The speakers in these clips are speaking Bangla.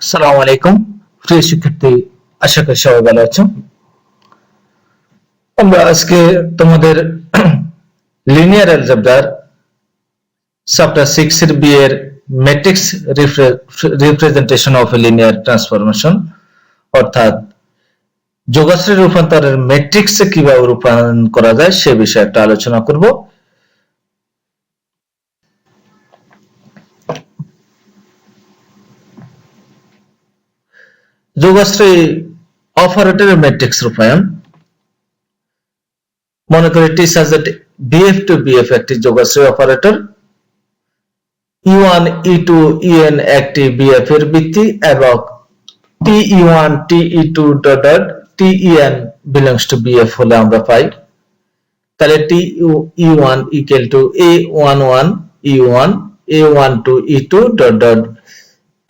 আসসালামু আলাইকুম প্রিয় শিক্ষার্থী, আশা করি সবাই ভালো আছো। আমরা আজকে তোমাদের লিনিয়ার অ্যালজেব্রার চ্যাপ্টার 6 এর বি এর matrix representation of a linear transformation অর্থাৎ যোগাশ্রী রূপান্তরের ম্যাট্রিক্সে কিভাবে রূপান্তর করা যায় সে বিষয়ে একটা আলোচনা করব। যোগাশ্রী অপারেটরের ম্যাট্রিক্স রূপায়ণ। মনে করি টি সাবজেক্ট বিএফ টু বিএফ একটি যোগাশ্রী অপারেটর, E1 E2 En একটি বিএফ এর ভিত্তি এবং TE1 TE2 dot TEN belongs to BF হলে আমরা পাই। তাহলে TE1 equal to A11 E1 A12 E2 dot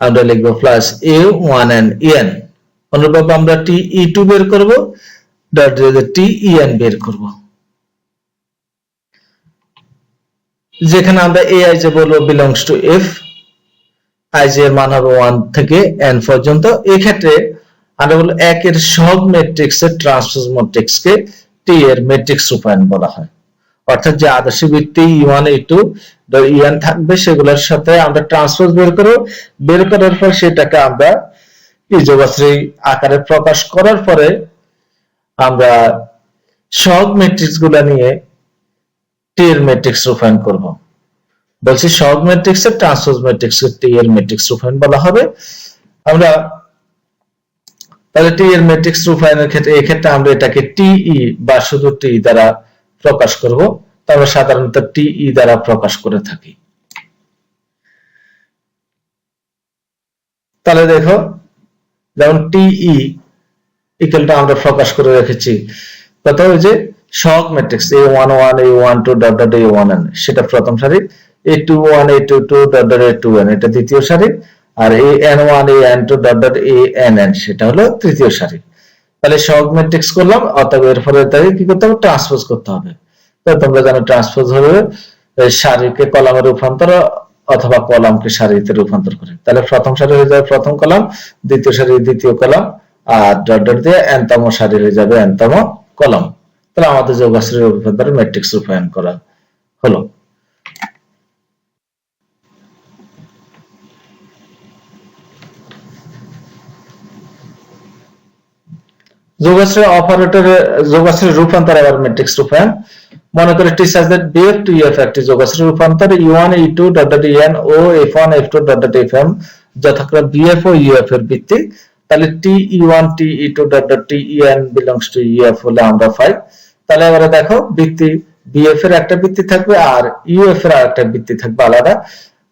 আমরা লিখব প্লাস A1n En। অনুরূপভাবে আমরা TE2 বের করব ডট TEN বের করব। যেখানে আমরা ai যে বলবো belongs to f, i এর মান হবে 1 থেকে n পর্যন্ত। এই ক্ষেত্রে আমরা বলবো একের সহগ ম্যাট্রিক্সের ট্রান্সপোজ ম্যাট্রিক্সকে টি এর ম্যাট্রিক্স রূপায়ণ বলা হয়। অর্থাৎ যে আদর্শ ভিত্তি E1 E2 En থাকবে সেগুলোর সাথে আমরা ট্রান্সপোজ বের করব। বের করার পর সেটাকে আমরা এই যোগাশ্রী আকারে প্রকাশ করার পরে আমরা সহগ ম্যাট্রিক্স গুলা নিয়ে টি এর ম্যাট্রিক্স রূপায়ণ করব। বলছি সহগ ম্যাট্রিক্সের ট্রান্সপোজ ম্যাট্রিক্সকে টি এর ম্যাট্রিক্স রূপায়ণ বলা হবে। আমরা তাহলে টি এর ম্যাট্রিক্স রূপায়ণের ক্ষেত্রে এই ক্ষেত্রে আমরা এটাকে টিই বা শুধু টি দ্বারা প্রকাশ করব। আমরা সাধারণত টিই দ্বারা প্রকাশ করে থাকি। তাহলে দেখো, যেমন টিই ইকুয়াল টু আমরা প্রকাশ করে রেখেছি কত, ওই যে সহগ matrix A11 A12 dot dot A1n সেটা প্রথম সারি, A21 A22 dot dot A2n এটা দ্বিতীয় সারি, আর AN1 AN2 dot dot ANN সেটা হলো তৃতীয় সারি। তাহলে সহগ ম্যাট্রিক্স করলাম, অতএব এরপরে তাই কি করতে হবে, ট্রান্সপোজ করতে হবে। তো তোমরা জানো ট্রান্সপোজ হলো সারিকে কলামে রূপান্তর অথবা কলামকে সারিতে রূপান্তর করে। তাহলে প্রথম সারি হয়ে যাবে প্রথম কলাম, দ্বিতীয় সারি দ্বিতীয় কলাম, আর ডট ডট দিয়ে n-তম সারি হয়ে যাবে n-তম কলাম। তাহলে আমাদের যোগাশ্রী রূপান্তরের ম্যাট্রিক্স রূপায়ণ করা হলো। যোগাশ্রী অপারেটরের যোগাশ্রী রূপান্তর আবার ম্যাট্রিক্স রূপায়ণ। মনে করি টি সাবজেক্ট বিএফ টু ইএফ একটি যোগাশ্রী রূপান্তর E1 E2 dot dot En ও F1 F2 dot dot Fm যথাক্রমে বিএফ ও ইএফ এর ভিত্তি। তাহলে TE1 TE2 dot dot TEN belongs to EF হলে আমরা পাই। তাহলে এবারে দেখো, ভিত্তি বিএফ এর একটা ভিত্তি থাকবে আর ইউএফ এর আরেকটা ভিত্তি থাকবে আলাদা।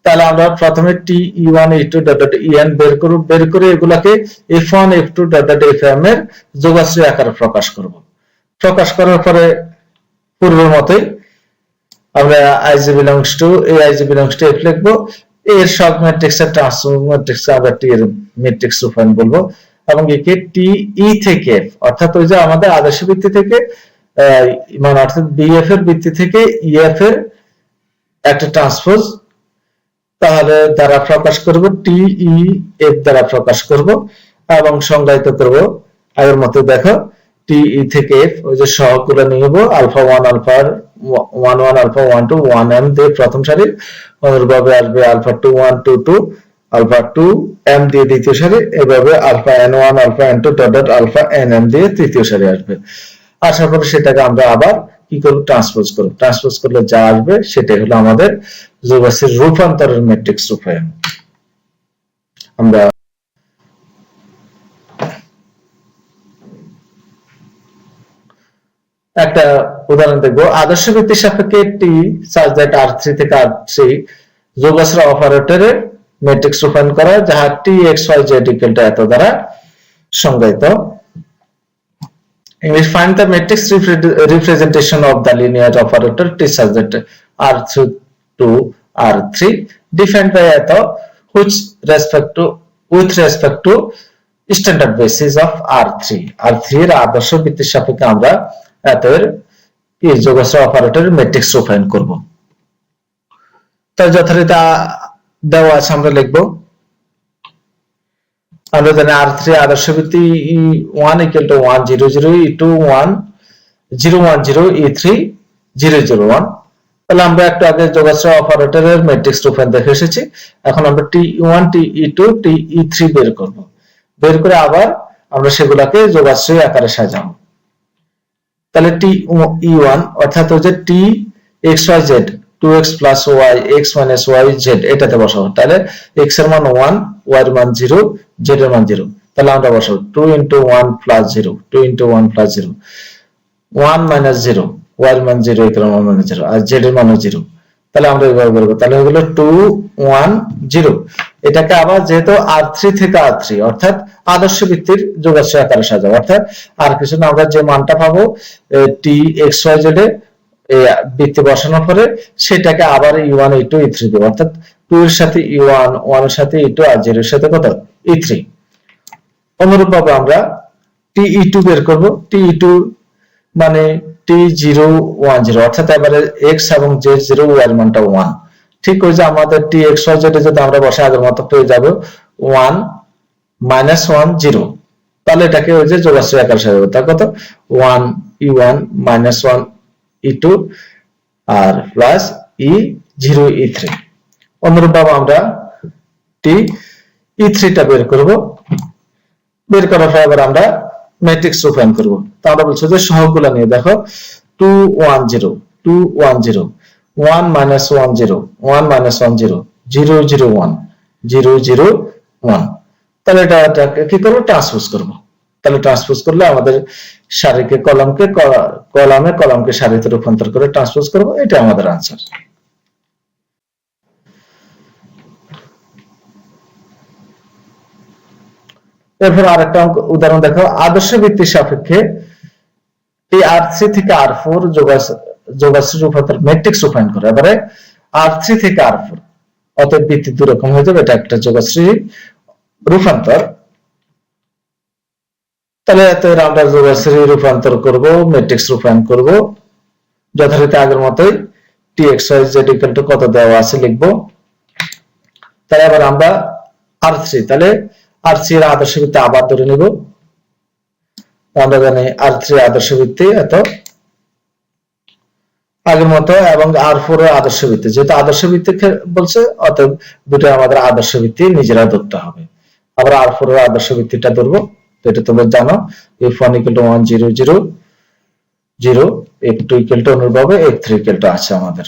তাহলে আমরা প্রথমে TE1 E2 dot dot En বের করব, বের করে এগুলাকে F1 F2 dot dot Fm এর যোগাশ্রী আকারে প্রকাশ করব। প্রকাশ করার পরে পূর্বের মতোই আমরা ij belongs to aij belongs to f লিখব। এর সব ম্যাট্রিক্স এর ট্রান্সপোজ ম্যাট্রিক্স আমরা টি এর ম্যাট্রিক্স রূপায়ণ বলবো এবং একে টি থেকে f অর্থাৎ ওই যে আমাদের আদর্শ ভিত্তি থেকে মানে অর্থাৎ বিএফ এর ভিত্তি থেকে ইএফ এর একটা ট্রান্সপোজ তাহলে দ্বারা প্রকাশ করব, টিই এফ দ্বারা প্রকাশ করব এবং সংজ্ঞায়িত করব আগের মতো। দেখো, টিই থেকে এফ ওই যে সহগগুলো নিয়ে নেব, আলফা 1 আলফা 11 আলফা 12 1m দিয়ে প্রথম সারি, অনুরূপভাবে আসবে আলফা 21 22 আলফা 2m দিয়ে দ্বিতীয় সারি, এভাবে alpha n1 alpha n2 dot dot alpha nm দিয়ে তৃতীয় সারি আসবে। আসার পরে সেটাকে আমরা আবার কি করব, ট্রান্সপোজ করব। ট্রান্সপোজ করলে যা আসবে সেটাই হলো আমাদের যোগাশ্রী রূপান্তরের ম্যাট্রিক্স রূপায়ণ। আমরা একটা উদাহরণ দেখব। আদর্শ ভিত্তির সাপেক্ষে টি সাবজেক্ট R3 থেকে R3 যোগাশ্রী অপারেটরের ম্যাট্রিক্স রূপায়ণ করা, যাহা TXYZ ইকুয়াল টু এত দ্বারা সংজ্ঞায়িত। English, find the matrix representation of the linear operator T subject R3 to R3 defined by eto with respect to standard basis of R3 এর আদর্শ ভিত্তির সাপেক্ষে আমরা এতের এই যোগাশ্রী অপারেটরের ম্যাট্রিক্স রূপায়ণ করব। তার যথারীতি দেওয়া আছে, আমরা লিখব আমরা জানি R3 আদর্শ ভিত্তি E1 equal to 1 0 0 E2 1 0 1 0 E3 0 0 1। তাহলে আমরা একটু আগে যোগাশ্রয় অপারেটরের ম্যাট্রিক্স রূপায়ণ দেখে এসেছি। এখন আমরা T1 T2 T3 বের করব। বের করে আবার আমরা সেগুলোকে যোগাশ্রয় আকারে সাজাবো। তাহলে T1 অর্থাৎ ওই যে T xyz 2x plus y x minus y z এটাতে বসাবো। তাহলে x এর মান 1, y এর মান 0, z এর মান 0। তাহলে আমরা বসাবো 2 into 1 plus 0, 2 into 1 plus 0, 1 minus 0, y এর মান 0, x এর মান 0, আর z এর মান 0। তাহলে আমরা এইভাবে করব। তাহলে হলো 2 1 0। এটাকে আবার যেহেতু R3 থেকে R3 অর্থাৎ আদর্শ ভিত্তির যোগাশ্রয় আকারে সাজাবো। অর্থাৎ আর কিছু না, আমরা যে মানটা পাবো t xyz এ বৃত্তে বসানোর পরে সেটাকে আবার E1 E2 E3 দেব। অর্থাৎ 2 এর সাথে E1 1 এর সাথে E2 আর 0 এর সাথে কত E3। অনুরূপ ভাবে আমরা TE2 বের করব। TE2 মানে T0 1 0 অর্থাৎ এবারে x এবং z0 y এর মানটা 1। ঠিক ওই যে আমাদের txyz এ যদি আমরা বসে আগের মতো পেয়ে যাব 1 1 0। তাহলে এটাকে ওই যে যোগাশ্রয় আকারে সাজাবো। তা কত 1 E1 1 E2 আর প্লাস E0 E3। অনুরূপভাবে আমরা E3 টা বের করব। বের করার পর আবার আমরা ম্যাট্রিক্স রূপায়ণ করব। তা আমরা বলছি যে সহগগুলো নিয়ে দেখো 2 1 0 2 1 0 1 minus 1 0 1 minus 1 0 0 0 1 0 0 1। তাহলে এটাকে কি করব ট্রান্সপোজ করব। তাহলে ট্রান্সপোজ করলে আমাদের সারিকে কলামকে কলামকে সারিতে রূপান্তর করে ট্রান্সপোজ করব। এটা আমাদের आंसर। এরপর আরেকটা উদাহরণ দেখো। আদর্শ ভিত্তির সাপেক্ষে R3 থেকে R4 যোগাশ্রয় রূপান্তর ম্যাট্রিক্স রূপায়ণ করে। এবারে R3 থেকে R4 অতএব ভিত্তি দুই রকম হয়ে যাবে। এটা একটা যোগাশ্রয় রূপান্তর। তাহলে এত আমরা যোগাশ্রয় রূপান্তর করব, ম্যাট্রিক্স রূপায়ণ করব। যথারীতি আগের মতোই txyz কত দেওয়া আছে লিখব। তাহলে আবার আমরা R3 তাহলে R3 এর আদর্শ ভিত্তি আবার ধরে নিব। আমরা জানি R3 আদর্শ ভিত্তি এত আগের মতো এবং R4 এর আদর্শ ভিত্তি, যেহেতু আদর্শ ভিত্তি বলছে অতএব দুটো আমাদের আদর্শ ভিত্তি নিজেরা ধরতে হবে। আবার R4 এর আদর্শ ভিত্তিটা ধরবো। তো এটা তোমরা জানো f1 = 1 0 0 0 f2 = অনুরূপভাবে f3 আছে আমাদের।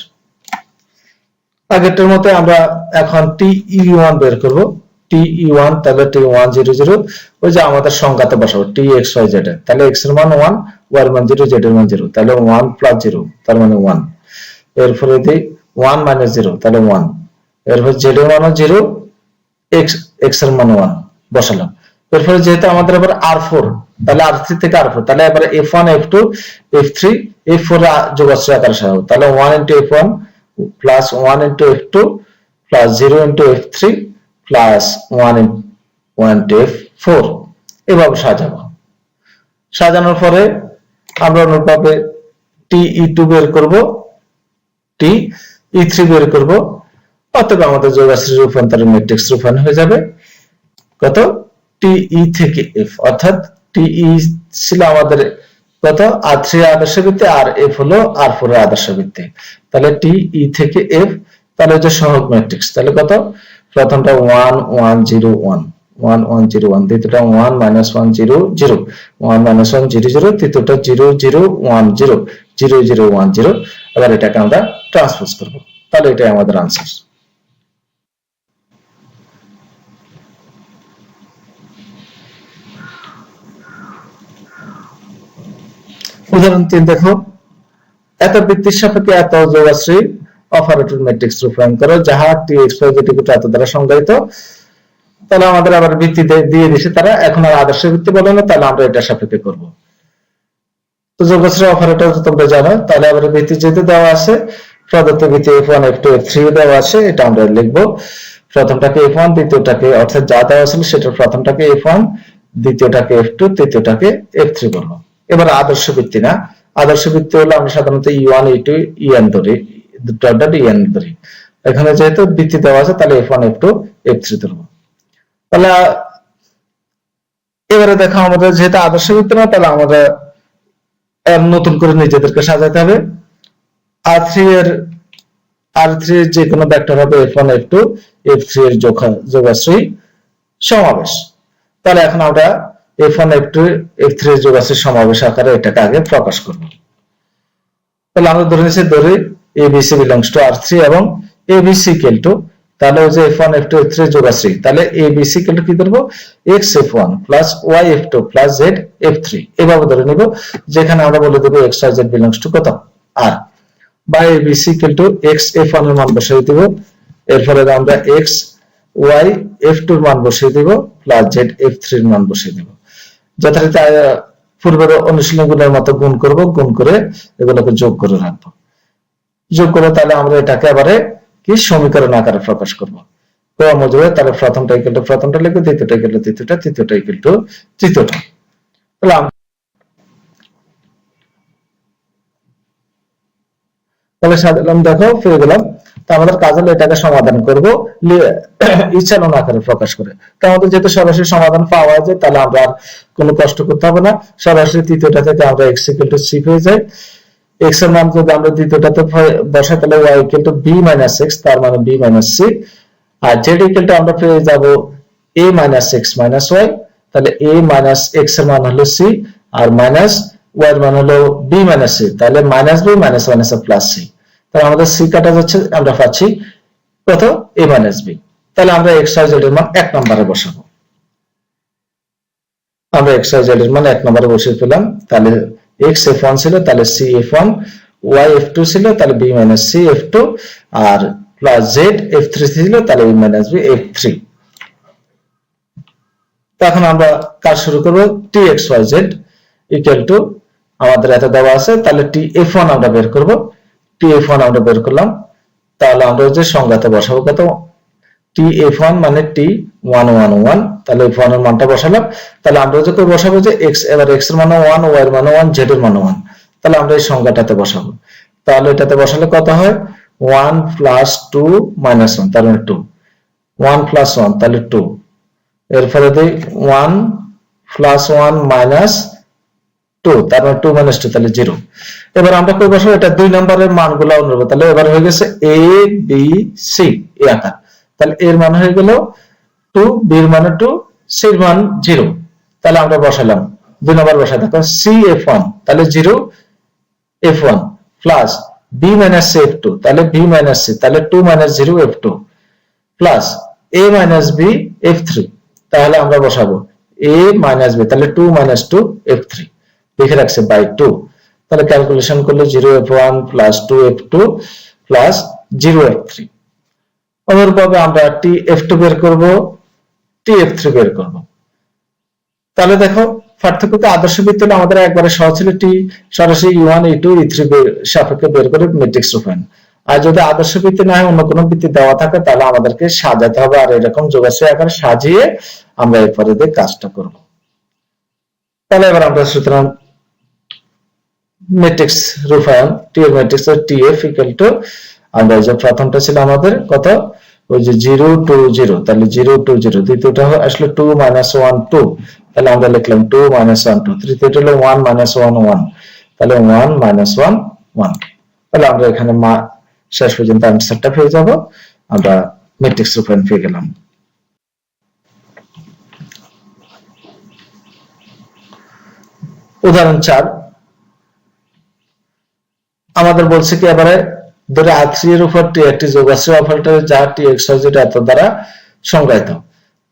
আগেরটার মতো আমরা এখন TE1 বের করব। TE1 তাহলে T1 0 0 ওই যে আমাদের সংজ্ঞাতে বসাবো txyz এ। তাহলে x এর মান 1, y এর মান 0, z এর মান 0। তাহলে 1 + 0 তার মানে 1। এরপরে যদি 1 - 0 তাহলে 1। এরপর z এর মান 0, x এর মান 1 বসালাম। এরপরে যেহেতু আমাদের আবার R4 তাহলে R3 থেকে R4 তাহলে এবার f1 f2 f3 f4 যোগাশ্রয় আকারে সাজাবো। তাহলে 1 * f1 plus 1 * f2 plus 0 * f3 plus 1 * f4 এভাবে সাজাবো। সাজানোর পরে আমরা অনুরূপভাবে TE2 বের করব, TE3 বের করব। অতএব আমাদের যোগাশ্রয় রূপান্তরের ম্যাট্রিক্স রূপায়ণ হয়ে যাবে কত TE থেকে F। অর্থাৎ TE ছিল আমাদের কত R3 আদর্শ ভিত্তি আর F হলো R4 এর আদর্শ ভিত্তি। তাহলে TE থেকে F তাহলে যে সহগ ম্যাট্রিক্স। তাহলে কত প্রথমটা 1 1 0 1 1 1 0 1, দ্বিতীয়টা 1 - 1 0 0 1 - 1 0 0, তৃতীয়টা 0 0 1 0 0 0 1 0। এবার এটাকে আমরা ট্রান্সপোজ করব। তাহলে এটাই আমাদের आंसर। উদাহরণ 3 দেখো। এত ভিত্তির সাপেক্ষে এত যোগাশ্রয় অপারেটর ম্যাট্রিক্স রূপায়ণ করো যাহা txyz এত দ্বারা সংজ্ঞায়িত। তাহলে আমাদের আবার ভিত্তি দিয়ে দিয়েছে তারা, এখন আর আদর্শ ভিত্তি বলে না, তাহলে আমরা এটা সাপেক্ষে করব। তো যোগাশ্রয় অপারেটর তোমরা জানো। তাহলে আবার ভিত্তি যেহেতু দেওয়া আছে প্রদত্ত ভিত্তি f1 f2 f3 দেওয়া আছে, এটা আমরা লিখব। প্রথমটাকে f1 দ্বিতীয়টাকে অর্থাৎ যা দেওয়া ছিল সেটার প্রথমটাকে f1 দ্বিতীয়টাকে f2 তৃতীয়টাকে f3 বলব। এবার আদর্শ ভিত্তি না, আদর্শ ভিত্তি হলো আমরা সাধারণত E1 E2 En ধরি, en ধরি। এখানে যেহেতু ভিত্তি দেওয়া আছে তাহলে f1 f2 f3 ধরব। তাহলে এবারে দেখো আমাদের যেহেতু আদর্শ ভিত্তি না, তাহলে আমরা নতুন করে নিজেদেরকে সাজাতে হবে। R3 এর যে কোনো ভেক্টর হবে f1 f2 f3 এর যোগাশ্রয়ী সমাবেশ। তাহলে এখন আমরা f1 f2 f3 এর যোগাশ্রয়ী সমাবেশ আকারে এটাকে আগে প্রকাশ করব। তাহলে আমরা ধরে নিচ্ছি ABC belongs to R3 এবং ABC equal to, তাহলে ওই যে f1 f2 f3 এর যোগাশ্রয়ী, তাহলে ABC equal to কি ধরবো, x f1 plus y f2 plus z f3 এভাবে ধরে নিব, যেখানে আমরা বলে দেব x y z belongs to কত R, বা ABC equal to x f1 এর মান বসিয়ে দেব, এরপরে আমরা x y f2 এর মান বসিয়ে দেব প্লাস z f3 এর মান বসিয়ে দেব। যথারীতি পূর্বের অনুশীলনগুলোর মতো গুণ করব, গুণ করে এগুলোকে যোগ করে রাখবো। যোগ করে তাহলে আমরা এটাকে আবারে কি সমীকরণ আকারে প্রকাশ করব। ক্রম অনুযায়ী তাহলে প্রথমটা ইকুয়াল টু প্রথমটা লিখব, দ্বিতীয়টা ইকুয়াল টু দ্বিতীয়টা, তৃতীয়টা ইকুয়াল টু তৃতীয়টা। তাহলে সাজালাম, দেখো পেয়ে গেলাম। তো আমাদের কাজ হলো এটাকে সমাধান করব ইচ্ছানুন আকারে প্রকাশ করে। তো আমাদের যেহেতু সরাসরি সমাধান পাওয়া যায়, তাহলে আমরা আর কোনো কষ্ট করতে হবে না, সরাসরি তৃতীয়টা থেকে আমরা x equal to c পেয়ে যাই। x এর মান যদি আমরা দ্বিতীয়টাতে বসাই, তাহলে y equal to b minus x, তার মানে b minus c, R z equal to আমরা পেয়ে যাব a minus x minus y, তাহলে a minus x এর মান হলো c আর মাইনাস y এর মান হলো b minus c, তাহলে minus b minus minus plus c, তাহলে আমাদের c কাটা যাচ্ছে, আমরা পাচ্ছি কত a minus b। তাহলে আমরা x y z এর মান 1 নম্বরে বসাবো, আমরা x y z এর মান 1 নম্বরে বসিয়ে ফেলাম। তাহলে x f1 ছিল, তাহলে c f1, y f2 ছিল, তাহলে b minus c f2, আর প্লাস z f3 ছিল, তাহলে b minus b f3। এখন আমরা কাজ শুরু করব। t x y z equal to আমাদের এত দেওয়া আছে, তাহলে t f1 আমরা বের করব, t f1 আমরা বের করলাম। তাহলে আমরা যে সংজ্ঞাতে বসাবো কত, t f1 মানে t 1 1 1, তাহলে f1 এর মানটা বসালাম। তাহলে আমরা যে করে বসাবো যে x, এবার x এর মান 1, y এর মান 1, z এর মান 1, তাহলে আমরা এই সংজ্ঞাটাতে বসাবো। তাহলে এটাতে বসালে কত হয়, 1 plus 2 minus 1, তাহলে 2, 1 plus 1 তাহলে 2, এরপরে দেই 1 plus 1 minus 2, তারপর 2 minus 2 তাহলে 0। এবার আমরা কই বসাবো, এটা 2 নম্বরের মানগুলো নেব। তাহলে এবার হয়ে গেছে a b c এই আকার, তাহলে এর মান হয়ে গেল 2, b এর মান 2, c এর মান 0। তাহলে আমরা বসালাম 2 নম্বর বসাই, দেখো c f1 তাহলে 0 f1 plus b minus c f2, তাহলে b minus c, তাহলে 2 minus 0 f2 plus a minus b f3, তাহলে আমরা বসাবো a minus b, তাহলে 2 minus 2 f3 লিখে রাখছে বাই 2। তাহলে ক্যালকুলেশন করলে 0 f1 plus 2 f2 plus 0 f3। অনুরূপভাবে আমরা t f2 বের করব, t f3 বের করব। তাহলে দেখো পার্থক্যকে আদর্শ ভিত্তি হলে আমাদের একবারে সহজ ছিল, t সরাসরি e1 e2 e3 সাপেক্ষে বের করে ম্যাট্রিক্স রূপায়ণ। আর যদি আদর্শ ভিত্তি না হয়, অন্য কোনো ভিত্তি দেওয়া থাকে, তাহলে আমাদেরকে সাজাতে হবে, আর এরকম যোগাশ্রয় আকারে সাজিয়ে আমরা এরপরে দিয়ে কাজটা করব। তাহলে এবার আমরা সুতরাং ম্যাট্রিক্স রূপায়ণ, t এর ম্যাট্রিক্স tf ইকুয়াল টু, আমরা যে প্রথমটা ছিল আমাদের কত, ওই যে 0 2 0, তাহলে 0 2 0, দ্বিতীয়টা আসলে 2 minus 1 2, তাহলে আমরা লিখলাম 2 minus 1 2, তৃতীয়টা হলো 1 minus 1 1, তাহলে 1 minus 1 1। তাহলে আমরা এখানে শেষ পর্যন্ত আনসারটা পেয়ে যাব, আমরা ম্যাট্রিক্স রূপায়ণ পেয়ে গেলাম। উদাহরণ 4, আমাদের বলছে কি এবারে ধরে R3 এর উপর t একটি যোগাশ্রয় অপারেটর যা t x y z এত দ্বারা সংজ্ঞায়িত,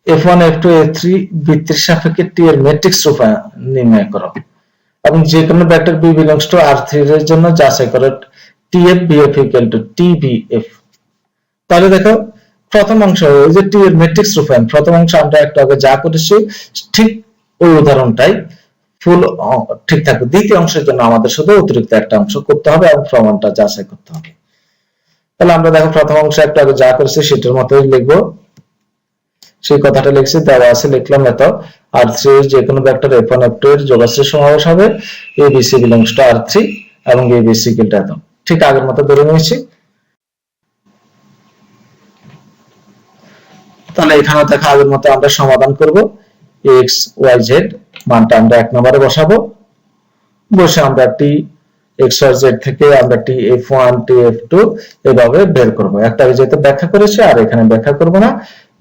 f1 f2 f3 বৃত্তের সাপেক্ষে t এর ম্যাট্রিক্স রূপায়ণ নির্ণয় করো এবং যে কোনো vector b belongs to R3 এর জন্য যাচাই করো tf bf equal to tbf। তাহলে দেখো প্রথম অংশ ওই যে t এর ম্যাট্রিক্স রূপায়ণ, প্রথম অংশ আমরা একটু আগে যা করেছি ঠিক ওই উদাহরণটাই ফুল ঠিক থাকবে। দ্বিতীয় অংশের জন্য আমাদের শুধু অতিরিক্ত একটা অংশ করতে হবে এবং প্রমাণটা যাচাই করতে হবে। তাহলে আমরা দেখো প্রথম অংশে একটু আগে যা করেছি সেটার মতোই লিখবো, সেই কথাটা লিখছি, দেওয়া আছে লিখলাম এত, R3 এর যে কোনো ভেক্টর f1 f2 এর যোগাশ্রয় সমাবেশ হবে ABC belongs to R3 এবং ABC equal to এত, ঠিক আগের মতো ধরে নিয়েছি। তাহলে এখানে দেখো আগের মতো আমরা সমাধান করব। এক্স ওয়াই জেড মানটা আমরা 1 নম্বরে বসাবো, বসে আমরা টি এক্স ওয়াই জেড থেকে আমরা T F one T F two এভাবে বের করব। একটা যেহেতু ব্যাখ্যা করেছি আর এখানে ব্যাখ্যা করব না,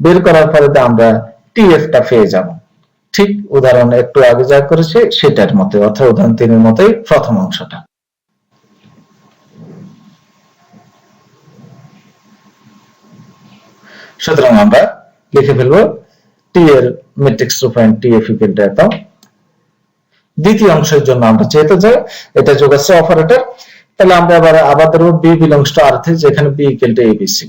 বের করার পরে আমরা টি এফ টা পেয়ে যাব। ঠিক উদাহরণ একটু আগে যা করেছি সেটার মতো, অর্থাৎ উদাহরণ 3 এর মতোই প্রথম অংশটা। সুতরাং আমরা লিখে ফেলবো টি এর ম্যাট্রিক্স রূপায়ণ টি এফ ইকুয়াল টু এত। দ্বিতীয় অংশের জন্য আমরা যেহেতু যে এটা যোগাশ্রয় অপারেটর, তাহলে আমরা আবার ধরবো B belongs to R three, যেখানে বি ইকুয়াল টু এবিসি।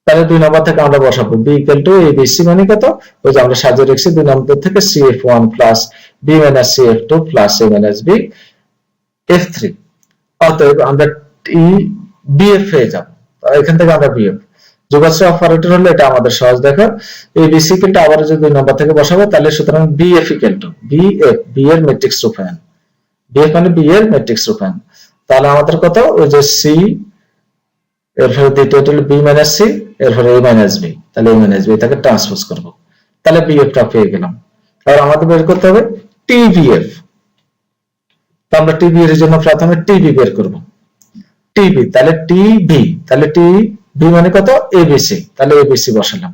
তাহলে 2 নম্বর থেকে আমরা বসাবো বি ইকুয়াল টু এবিসি মানে কত, ওই যে আমরা সাজিয়ে রেখেছি 2 নম্বর থেকে CF one plus B minus CF two plus A minus B F three. অতএব আমরা টি বিএফ হয়ে যাব, এখান থেকে আমরা বিএফ যোগাশ্রয় অপারেটর হলে এটা আমাদের সহজ। দেখো এবিসি কিন্তু আবার যদি 2 নম্বর থেকে বসাবো, তাহলে সুতরাং BF equal to BF, B এর ম্যাট্রিক্স রূপায়ণ, বিএফ মানে বি এর ম্যাট্রিক্স রূপায়ণ। তাহলে আমাদের কত, ওই যে সি এরপরে দ্বিতীয়টা হলো বি মাইনাস সি, এরপরে এ মাইনাস বি, তাহলে এ মাইনাস বি তাকে ট্রান্সপোজ করব, তাহলে বিএফ টা পেয়ে গেলাম। আর আমাদের বের করতে হবে টিবিএফ। তো আমরা টিবি এর জন্য প্রথমে টিবি বের করব, টিবি তাহলে টিবি, তাহলে টিবি মানে কত এবিসি, তাহলে এবিসি বসালাম,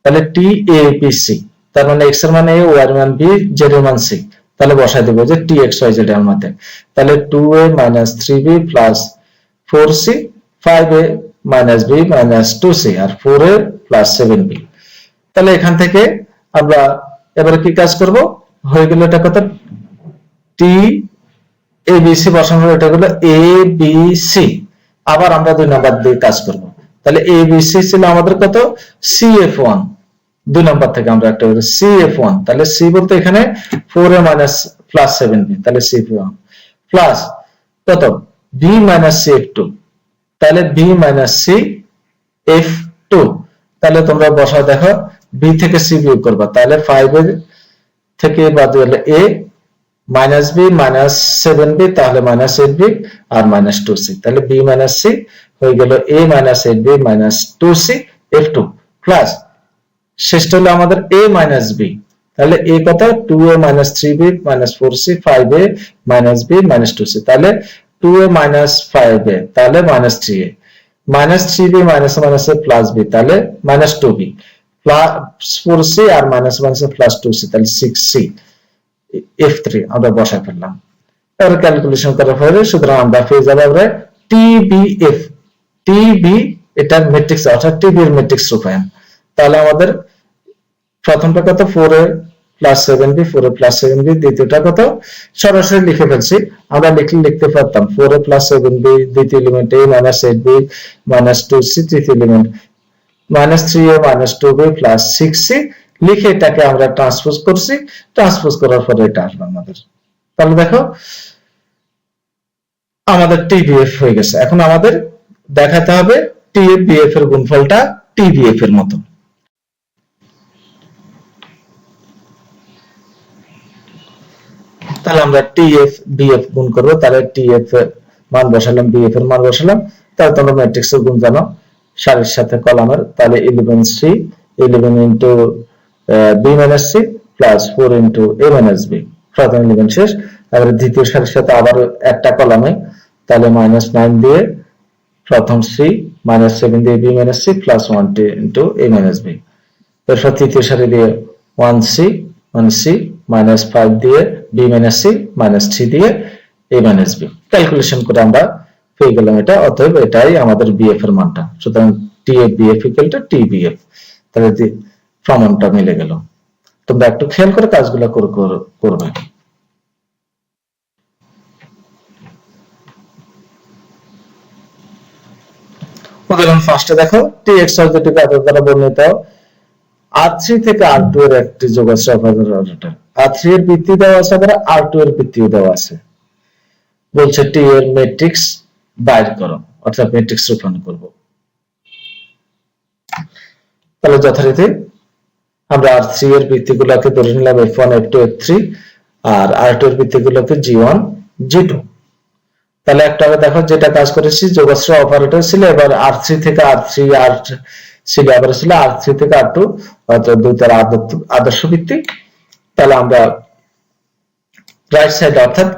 তাহলে টি এবিসি তার মানে এক্স এর মানে এ, ওয়াই এর মান বি, জেড এর মান সি, তাহলে বসাই দেব যে টি এক্স ওয়াই জেড এর মধ্যে, তাহলে 2a minus 3b plus 4c, 5a minus b minus 2c আর 4a plus 7b। তাহলে এখান থেকে আমরা এবারে কি কাজ করব, হয়ে গেল এটা কত টি এবিসি বসানো, এটা হলো এ বি সি। আবার আমরা 2 নাম্বার দিয়ে কাজ করব, তাহলে এ বি সি ছিল আমাদের কত সিএফ1, 2 নাম্বার থেকে আমরা একটা সিএফ1, তাহলে সি বলতে এখানে 4a minus plus 7b, তাহলে সিএফ1 প্লাস কত বি মাইনাস সিএফ2, তাহলে B minus C F two. তাহলে তোমরা বসাও, দেখো বি থেকে সি বিয়োগ করবা, তাহলে 5 এর থেকে বাদ দিলে এ মাইনাস বি মাইনাস 7b, তাহলে মাইনাস 8b আর মাইনাস 2c, তাহলে বি মাইনাস সি হয়ে গেল এ minus 8b minus 2c f2 plus শেষটা হলো আমাদের a মাইনাস বি, তাহলে a কত 2a minus 3b minus 4c 5a minus b minus 2c, তাহলে 2a minus 5a তাহলে minus 3a minus 3b minus minus a plus b, তাহলে minus 2b plus 4c R minus minus a plus 2c, তাহলে 6c f3 আমরা বসাই ফেললাম। এর ক্যালকুলেশন করার পরে সুতরাং আমরা পেয়ে যাব আমরা tbf, tb এটা ম্যাট্রিক্স অর্থাৎ tb এর ম্যাট্রিক্স রূপায়ণ। তাহলে আমাদের প্রথমটা কত 4a plus 7b, 4a plus 7b, দ্বিতীয়টা কত সরাসরি লিখে ফেলছি, আমরা লিখতে পারতাম 4a plus 7b দ্বিতীয় element a minus 8b minus 2c তৃতীয় element minus 3a minus 2b plus 6c, লিখে এটাকে আমরা ট্রান্সপোজ করছি, ট্রান্সপোজ করার পরে এটা আসবে আমাদের। তাহলে দেখো আমাদের tbf হয়ে গেছে। এখন আমাদের দেখাতে হবে tbf এর গুণফলটা tbf এর মতো। তাহলে আমরা TF BF গুণ করব, তাহলে TF এর মান বসালাম, BF এর মান বসালাম, তাহলে তোমরা ম্যাট্রিক্সের গুণ জানো সারির সাথে কলামের, তাহলে 11C 11 into B minus C plus 4 into A minus B, প্রথম এলিমেন্ট শেষ। তারপরে দ্বিতীয় সারির সাথে আবার একটা কলামে, তাহলে -9 দিয়ে প্রথম C minus 7 দিয়ে B minus C plus 1 into A minus B, এরপর তৃতীয় সারি দিয়ে 1C minus 5 দিয়ে b minus c minus 3 দিয়ে a minus b, ক্যালকুলেশন করে আমরা পেয়ে গেলাম এটা। অতএব এটাই আমাদের bf এর মানটা। সুতরাং tbf equal to tbf, তাহলে প্রমাণটা মিলে গেল। তোমরা একটু খেয়াল করে কাজগুলো করবে। উদাহরণ ফার্স্টে দেখো tx যেটি কাদের দ্বারা বর্ণিত R3 থেকে R2 এর একটি যোগাশ্রয় অপারেটর, R3 এর ভিত্তি দেওয়া আছে, আবার R2 এর ভিত্তিও দেওয়া আছে। বলছে T এর ম্যাট্রিক্স বাইর করো, অর্থাৎ ম্যাট্রিক্স রূপায়ণ করব। তাহলে যথারীতি আমরা R3 এর ভিত্তিগুলোকে ধরে নিলাম F1 F2 F3 আর R2 এর ভিত্তিগুলোকে G1 G2। তাহলে একটা দেখো যেটা কাজ করেছি যোগাশ্রয় অপারেটর ছিল, এবার R3 থেকে R3 R সিডি আবার ছিল R3 থেকে R2 অর্থাৎ দুইটার আদর্শ ভিত্তিক। তাহলে আমরা রাইট সাইড অর্থাৎ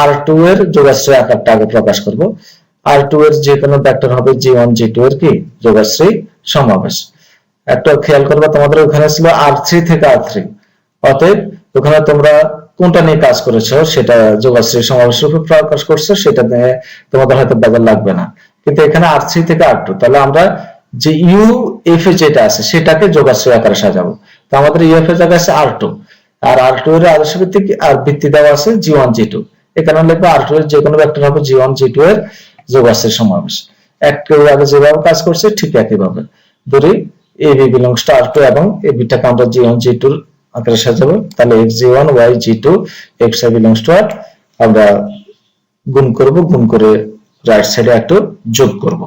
R2 এর যোগাশ্রয় আকারটা আগে প্রকাশ করব। R2 এর যে কোনো ভেক্টর হবে G1 G2 এর কি যোগাশ্রয় সমাবেশ। একটা খেয়াল করবে তোমাদের ওখানে ছিল R3 থেকে R3, অতএব ওখানে তোমরা কোনটা নিয়ে কাজ করেছো সেটা যোগাশ্রয় সমাবেশ রূপে প্রকাশ করছো, সেটা নিয়ে তোমাদের হয়তো বেজার লাগবে না। কিন্তু এখানে R3 থেকে R2, তাহলে আমরা যে UF এ যেটা আছে সেটাকে যোগাশ্রয় আকারে সাজাবো। তো আমাদের UF এর জায়গায় আছে R2, আর R2 এর আদর্শ ভিত্তিক আর ভিত্তি দেওয়া আছে G1 G2। এখানে লিখবো R2 এর যে কোনো ভেক্টর হবে G1 G2 এর যোগাশ্রয় সমাবেশ। একটু আগে যেভাবে কাজ করছে ঠিক একইভাবে ধরি AB belongs to R2 এবং ABটাকে আমরা G1 G2 আকারে সাজাবো। তাহলে X_G1 Y_G2 XY belongs to R, আমরা গুণ করব, গুণ করে রাইট সাইডে একটু যোগ করব।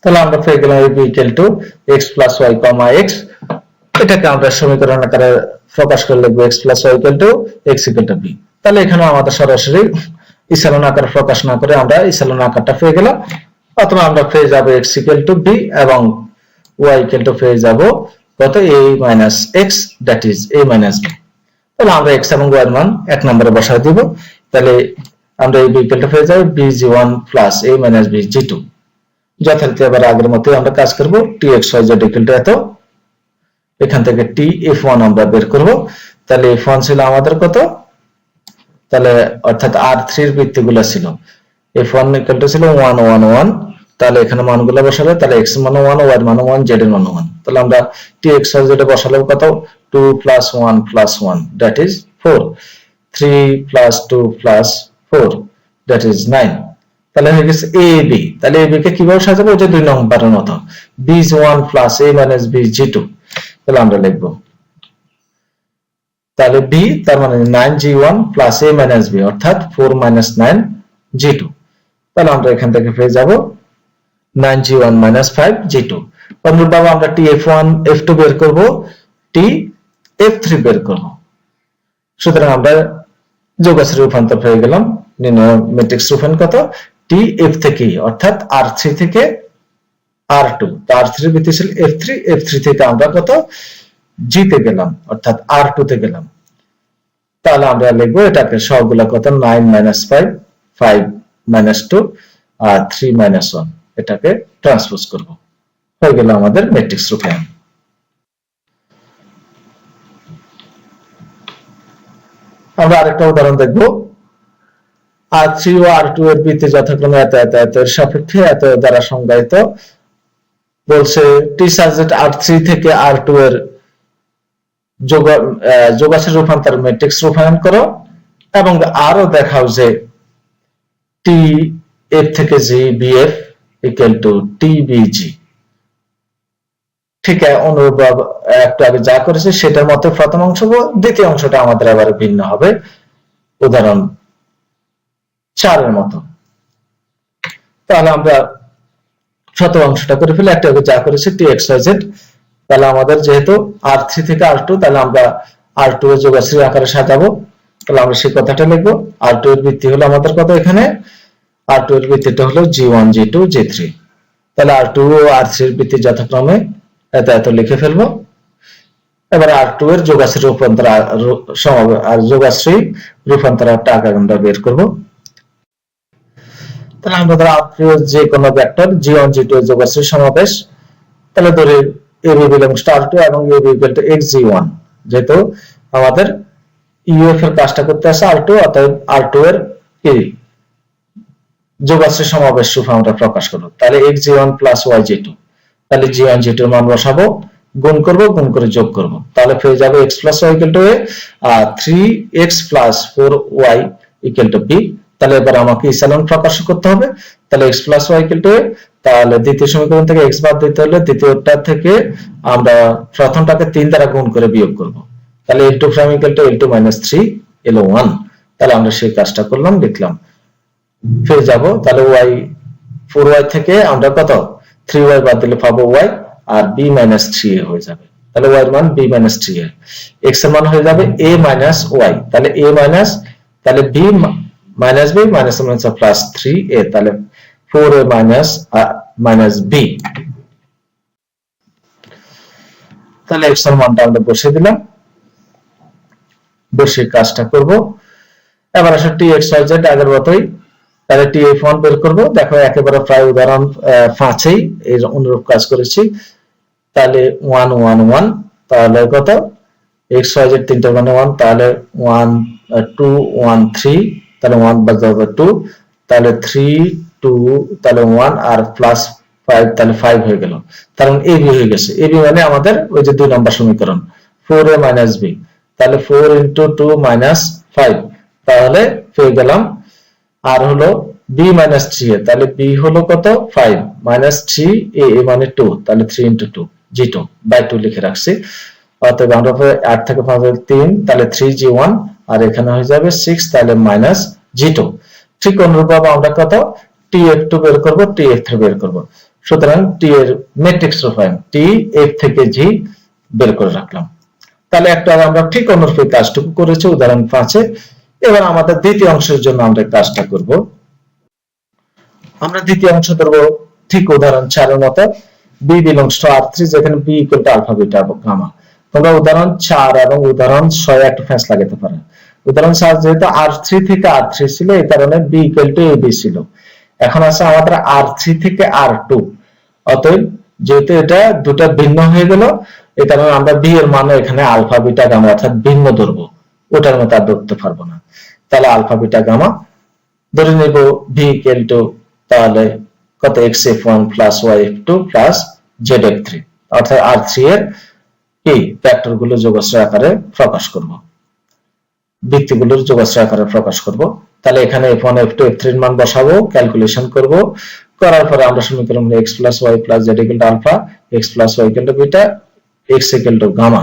তাহলে আমরা পেয়ে গেলাম AB equal to x plus y comma x। এটাকে আমরা সমীকরণ আকারে প্রকাশ করে লিখবো x plus y equal to x equal to b। তাহলে এখানে আমাদের সরাসরি ইসালন আকার প্রকাশ না করে আমরা ইসালন আকারটা পেয়ে গেলাম। অথবা আমরা পেয়ে যাব x equal to b এবং y equal to পেয়ে যাব কত a minus x, that is a minus b। তাহলে আমরা x এবং y এর মান এক নম্বরে বসায় দিব। তাহলে আমরা ab equal to পেয়ে যাব bg1 plus a minus bg2। যথারীতি আবার আগের মতো আমরা কাজ করব txyz equal to এত, এখান থেকে tf1 আমরা বের করব। তাহলে f1 ছিল আমাদের কত, তাহলে অর্থাৎ R3 এর ভিত্তিগুলো ছিল f1 equal to ছিল 1 1 1। তাহলে এখানে মানগুলো বসালে তাহলে x এর মান 1, y এর মান 1, z এর মান 1। তাহলে আমরা txyz এ বসালে কত 2 plus 1 plus 1 that is 4, 3 plus 2 plus 4 that is 9। তাহলে হয়ে গেছে AB। তাহলে AB কে কিভাবে সাজাবো, ওই যে 2 নম্বরের মতো bg1 plus a minus bg2। তাহলে আমরা লিখব তাহলে b তার মানে 9g1 plus a minus b অর্থাৎ 4 minus 9g2। তাহলে আমরা এখান থেকে পেয়ে যাব 9g1 minus 5g2। অনুরূপভাবে আমরা tf1 f2 বের করব, tf3 বের করব। সুতরাং আমরা যোগাশ্রয় রূপান্তর পেয়ে গেলাম। নির্ণয় ম্যাট্রিক্স রূপান্তর কত tf থেকে অর্থাৎ R3 থেকে R2। তো R3 এর ভিত্তি ছিল f3, f3 থেকে আমরা কত g তে গেলাম অর্থাৎ R2 তে গেলাম। তাহলে আমরা লিখবো এটাকে সবগুলা কত 9 minus 5, 5 minus 2 আর 3 minus 1, এটাকে ট্রান্সপোজ করব। হয়ে গেল আমাদের ম্যাট্রিক্স রূপায়ণ। আমরা আরেকটা উদাহরণ দেখব। R3 ও R2 এর ভিত্তি যথাক্রমে এত এত এত এর সাপেক্ষে এত দ্বারা সংজ্ঞায়িত। বলছে টি সাবজেক্ট R3 থেকে R2 এর যোগাশ্রয় রূপান্তর ম্যাট্রিক্স রূপায়ণ করো এবং আরো দেখাও যে টি এফ থেকে G BF equal to T BG. ঠিক আছে, অনুরূপ একটু আগে যা করেছে সেটার মতো প্রথম অংশ, দ্বিতীয় অংশটা আমাদের আবার ভিন্ন হবে উদাহরণ 4 এর মতো। তাহলে আমরা প্রথম অংশটা করে ফেলি, একটা আগে যা করেছে টি এক্স ওয়াই জেড। তাহলে আমাদের যেহেতু R3 থেকে R2, তাহলে আমরা R2 এর যোগাশ্রয় আকারে সাজাবো। তাহলে আমরা সেই কথাটা লিখবো। R2 এর ভিত্তি হলো আমাদের কত, এখানে R2 এর ভিত্তিটা হলো G1 G2 G3। তাহলে R2 ও R3 এর ভিত্তি যথাক্রমে এত এত লিখে ফেলবো। এবার R2 এর যোগাশ্রয় রূপান্তর আর যোগাশ্রয় রূপান্তরটা আগে আমরা বের করব। তাহলে আমরা R3 এর যে কোনো ভেক্টর G1 G2 এর যোগাশ্রয় সমাবেশ। তাহলে ধরে AB belongs to R2 এবং AB equal to xg1, যেহেতু আমাদের UF এর কাজটা করতে আছে R2, অতএব R2 এর কি যোগাশ্রয় সমাবেশ রূপে আমরা প্রকাশ করব। তাহলে xg1 plus yg2, তাহলে g1 g2 এর মান বসাবো, গুণ করব, গুণ করে যোগ করব। তাহলে পেয়ে যাবে x plus y equal to a R 3x plus 4y equal to b। তাহলে এবার আমাকে ইসালন প্রকাশ করতে হবে। তাহলে x plus y equal to a, তাহলে দ্বিতীয় সমীকরণ থেকে x বাদ দিতে হলে দ্বিতীয়টা থেকে আমরা প্রথমটাকে 3 দ্বারা গুণ করে বিয়োগ করব। তাহলে l2 prime equal to l2 minus 3 l1। তাহলে আমরা সেই কাজটা করলাম, লিখলাম, পেয়ে যাব। তাহলে y 4y থেকে আমরা কত 3y বাদ দিলে পাবো y আর b minus 3a হয়ে যাবে। তাহলে y এর মান b minus 3a, x এর মান হয়ে যাবে a minus y। তাহলে a minus, তাহলে b minus B minus minus plus 3a, তাহলে 4a মাইনাস b। তাহলে x এর মানটা আমরা বসিয়ে দিলাম, বসিয়ে কাজটা করব। এবার আসলে txyz আগের মতই, তাহলে tf1 বের করব। দেখো একেবারে প্রায় উদাহরণ 5 এর অনুরূপ কাজ করেছি। তাহলে 1 1 1, তাহলে কত xyz তিনটার মানে 1, তাহলে 1 2 1 3, তাহলে 1 বাদ যাবে 2, তাহলে 3 2, তাহলে 1 আর প্লাস 5, তাহলে 5 হয়ে গেল। কারণ ab হয়ে গেছে। ab মানে আমাদের ওই যে 2 নম্বর সমীকরণ 4a b, তাহলে 4 * 2 - 5, তাহলে পেয়ে গেলাম। আর হলো b - 3a, তাহলে b হলো কত 5 - 3a মানে 2, তাহলে 3 * 2 g2 বাই 2 লিখে রাখছি। অতএব আমরা 8 থেকে 5 হলে 3, তাহলে 3g1, আর এখানে হয়ে যাবে 6, তাহলে মাইনাস g2। ঠিক অনুরূপভাবে আমরা কত tf2 বের করব, tf3 বের করব। সুতরাং t এর ম্যাট্রিক্স রূপায়ণ t f থেকে g বের করে রাখলাম। তাহলে একটা আমরা ঠিক অনুরূপে কাজটুকু করেছি উদাহরণ 5 এ। এবার আমাদের দ্বিতীয় অংশের জন্য আমরা কাজটা করব। আমরা দ্বিতীয় অংশ ধরব ঠিক উদাহরণ 4 এর মতো, b belongs to R3, যেখানে b = আলফা বিটা গামা। তোমরা উদাহরণ 4 এবং উদাহরণ 6 একটু ফ্যাঁস লাগাতে পারো। উদাহরণ 4 যেহেতু R3 থেকে R3 ছিল, এই কারণে b = ab ছিল। এখন আছে আমাদের R3 থেকে R2, অতএব যেহেতু এটা দুটো ভিন্ন হয়ে গেল, এই কারণে আমরা b এর মান এখানে আলফা বিটা গামা অর্থাৎ ভিন্ন ধরব, ওটার মতো আর ধরতে পারবো না। তাহলে আলফা বিটা গামা ধরে নেব b = তাহলে কত xf1 + yf2 + zf3, অর্থাৎ R3 এর এই ভেক্টরগুলো যোগাশ্রয় আকারে প্রকাশ করব, ভিত্তিগুলোর যোগাশ্রয় আকারে প্রকাশ করব। তাহলে এখানে f1 f2 f3 এর মান বসাবো, ক্যালকুলেশন করব। করার পরে আমরা সমীকরণ x + y + z = alpha, x + y = beta, x = gamma.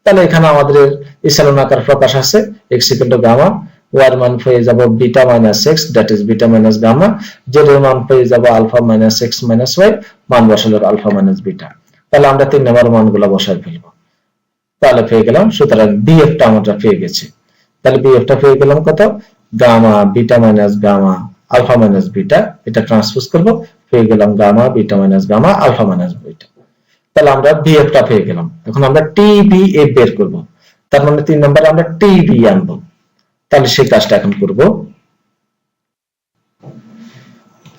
তাহলে এখানে আমাদের ইসালন আকার প্রকাশ আছে, x = গামা, y এর মান পেয়ে যাব beta - x, that is beta - gamma, z এর মান পেয়ে যাব আলফা - x - y, মান বসালে আলফা - বিটা। তাহলে আমরা 3 নম্বর মানগুলো বসাই ফেলব। তাহলে পেয়ে গেলাম, সুতরাং bf টা আমরা পেয়ে গেছি। তাহলে bf টা পেয়ে গেলাম কত gamma beta - gamma alpha - beta, এটা ট্রান্সপোজ করব, পেয়ে গেলাম gamma beta - gamma alpha - beta. তাহলে আমরা bf টা পেয়ে গেলাম। এখন আমরা tbf বের করব, তার মানে 3 নম্বরে আমরা tb আনবো। তাহলে সেই কাজটা এখন করব।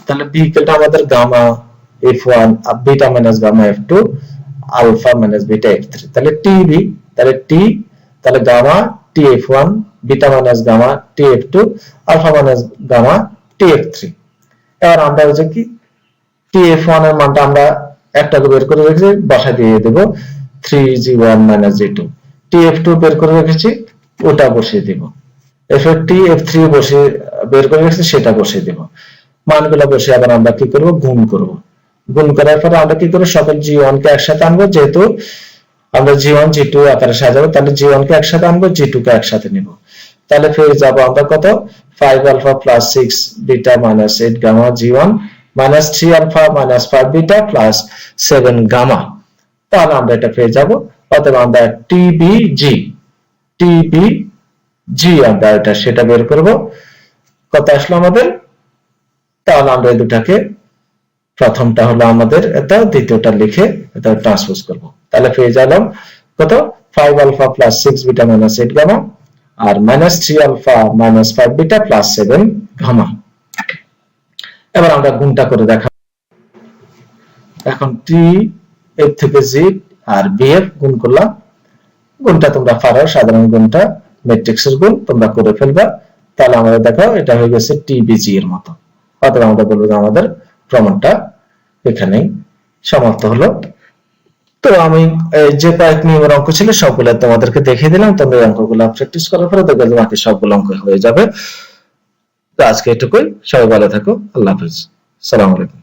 তাহলে b = আমাদের gamma f1 beta - gamma f2 alpha - beta f3, তাহলে tb, তাহলে t, তাহলে gamma tf1 beta - gamma tf2 alpha - gamma tf3। এবার আমরা হচ্ছে কি tf1 এর মানটা আমরা একটা বের করে রেখেছি, বসা দিয়ে দেব 3g1 - g2, tf2 বের করে রেখেছি, ওটা বসিয়ে দেব। এরপর tf3 বসে বের করে রেখেছি, সেটা বসিয়ে দেব। মানগুলো বসে আবার আমরা কি করব গুণ করব। গুণ করার পরে আমরা কি করব সকল g1 কে একসাথে আনবো, যেহেতু আমরা g1 g2 আকারে সাজাবো, তাহলে g1 কে একসাথে আনবো, g2 কে একসাথে নিব। তাহলে পেয়ে যাব আমরা কত 5 alpha + 6 beta - 8 gamma g1 - 3 alpha - 5 beta + 7 gamma. তাহলে আমরা এটা পেয়ে যাব। অতএব আমরা tbg আমরা এটা সেটা বের করব, কত আসলো আমাদের। তাহলে আমরা এই দুটাকে, প্রথমটা হলো আমাদের এটা, দ্বিতীয়টা লিখে এটা ট্রান্সপোজ করব। তাহলে পেয়ে গেলাম কত 5 আলফা + 6 বিটা - 8 গামা আর -3 আলফা - 5 বিটা + 7 গামা। এবার আমরা গুণটা করে দেখাবো। এখন t f থেকে g আর bf গুণ করলাম। গুণটা তোমরা পারো, সাধারণ গুণটা ম্যাট্রিক্সের গুণ তোমরা করে ফেলবা। তাহলে আমাদের দেখো এটা হয়ে গেছে tbg এর মতো। অতএব আমরা বলবো যে আমাদের প্রমাণটা এখানেই সমাপ্ত হলো। তো আমি যে কয়েক নিয়মের অঙ্ক ছিল সবগুলো তোমাদেরকে দেখিয়ে দিলাম। তোমরা এই অঙ্কগুলো প্র্যাকটিস করার পরে দেখবে বাকি সবগুলো অঙ্ক হয়ে যাবে। তো আজকে এটুকুই, সবাই ভালো থাকো, আল্লাহ হাফেজ, আসসালামু আলাইকুম।